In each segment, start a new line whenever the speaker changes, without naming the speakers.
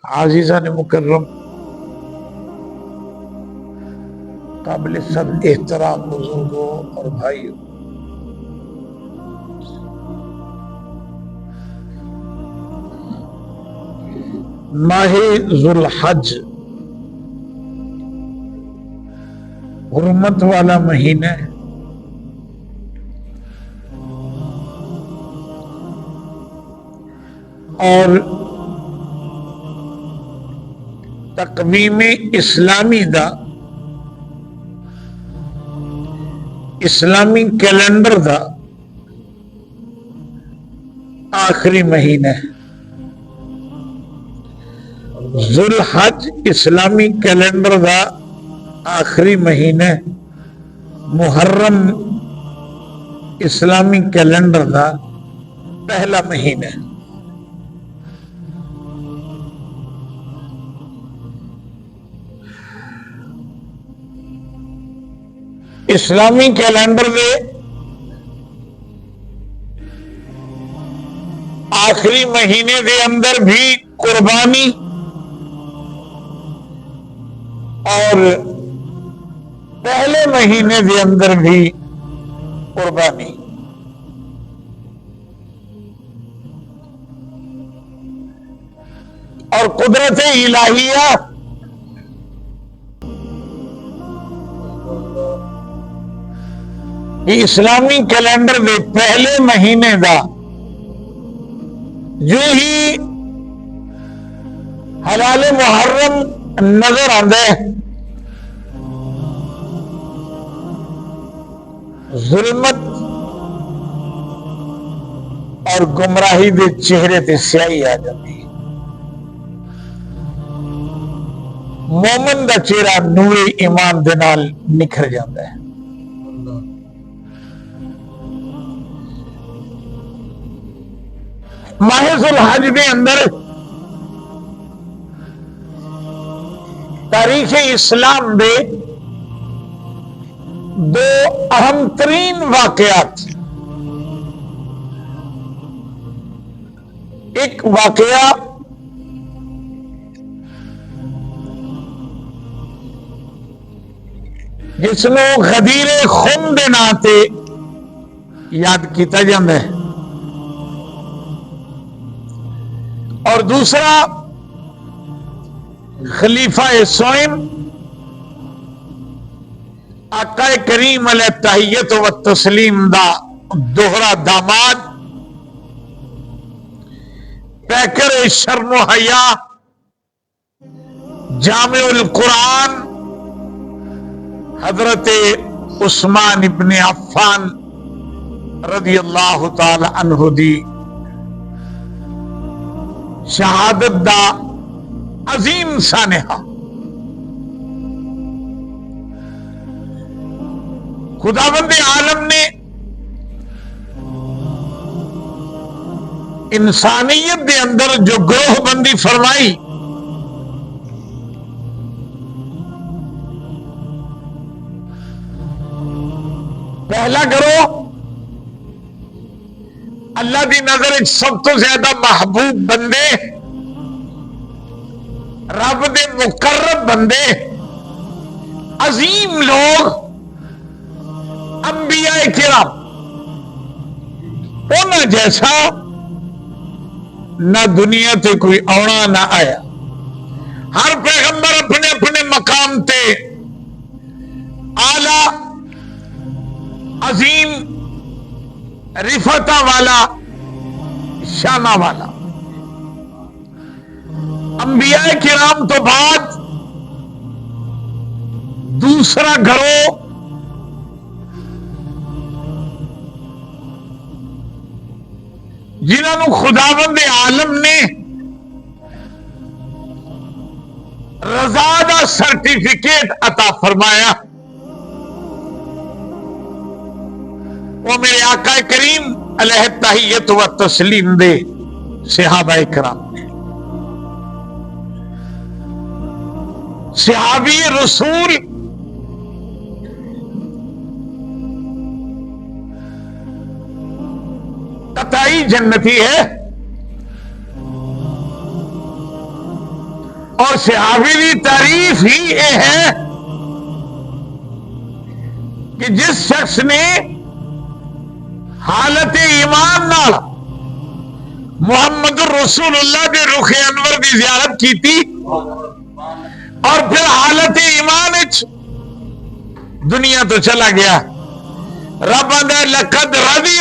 عزیزان مکرم، قابل سب احترام بزرگوں اور بھائیوں، ماہ ذو الحج حرمت والا مہینہ اور تقویم اسلامی دا اسلامی کیلنڈر دا آخری مہینہ ہے۔ ذو الحج اسلامی کیلنڈر دا آخری مہینہ، محرم اسلامی کیلنڈر دا پہلا مہینہ۔ اسلامی کیلنڈر دے آخری مہینے دے اندر بھی قربانی اور پہلے مہینے دے اندر بھی قربانی۔ اور قدرت الہیہ کہ اسلامی کیلنڈر دے پہلے مہینے دا جو ہی ہلال محرم نظر آندے، ظلمت اور گمراہی دے چہرے تے سیاہی آ جاتی، مومن دا چہرہ نور ایمان دے نال نکھر جاتا ہے۔ ماہ ذو الحج دے اندر تاریخ اسلام دے دو اہم ترین واقعات، ایک واقعہ جس نو غدیر خم دے نام تے یاد کیتا جاندہ ہے، اور دوسرا خلیفہ سوئم آقا کریم علیہ التحیت و تسلیم دا دوہرا داماد، پیکر شرم و حیا، جامع القرآن حضرت عثمان ابن عفان رضی اللہ تعالی عنہ دی شہادت دا عظیم سانحہ۔ خداوند عالم نے انسانیت دے اندر جو گروہ بندی فرمائی، پہلا گروہ اللہ دی نظر سب تو زیادہ محبوب بندے، رب دے مقرب بندے، عظیم لوگ، انبیاء کرام، انہاں جیسا نہ دنیا تے کوئی اونا نہ آیا۔ ہر پیغمبر اپنے اپنے مقام تے اعلی عظیم رفعتہ والا، شانہ والا۔ انبیاء کرام تو بعد دوسرا گروہ جنہوں نے خداوند عالم نے رضا دا سرٹیفکیٹ عطا فرمایا، وہ میرے آقا کریم علیہ التحیت و تسلیم دے صحابہ کرام نے۔ صحابی رسول قطعی جنتی ہے، اور صحابی دی تعریف ہی یہ ہے کہ جس شخص نے حالت ایمان نال محمد رسول اللہ کے رخ انور کی زیارت کی تھی اور پھر حالت ایمان دنیا تو چلا گیا. رب نے لقد رضی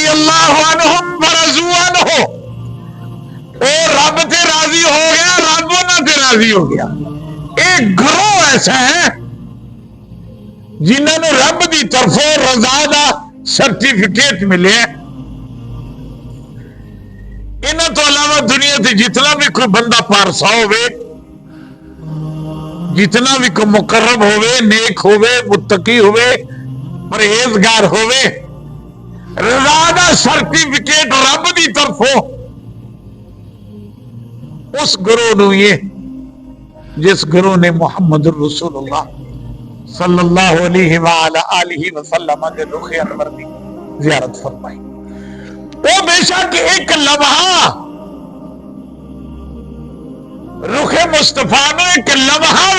اللہ عنہم ورضوا عنہ، او رب تے راضی ہو گیا، رب انہاں تے راضی ہو گیا. ایک گروہ ایسا ہے جنہوں نے رب دی طرفوں رضا دا سرٹیفکیٹ ملے. انہاں تو علاوہ دنیا تے جتنا بھی کوئی بندہ پارسا ہوئے، جتنا بھی کوئی مقرب ہوئے، نیک ہوئے، متقی ہوئے، پرہیزگار ہوئے، رضا دا سرٹیفکیٹ رب دی طرفوں اس گروہ نو یہ جس گروہ نے محمد الرسول اللہ صلی اللہ علیہ وآلہ وسلم کے رخ انور کی زیارت فرمائی. وہ بے شک ایک لمحہ رخ مصطفیٰ نے ایک لمحہ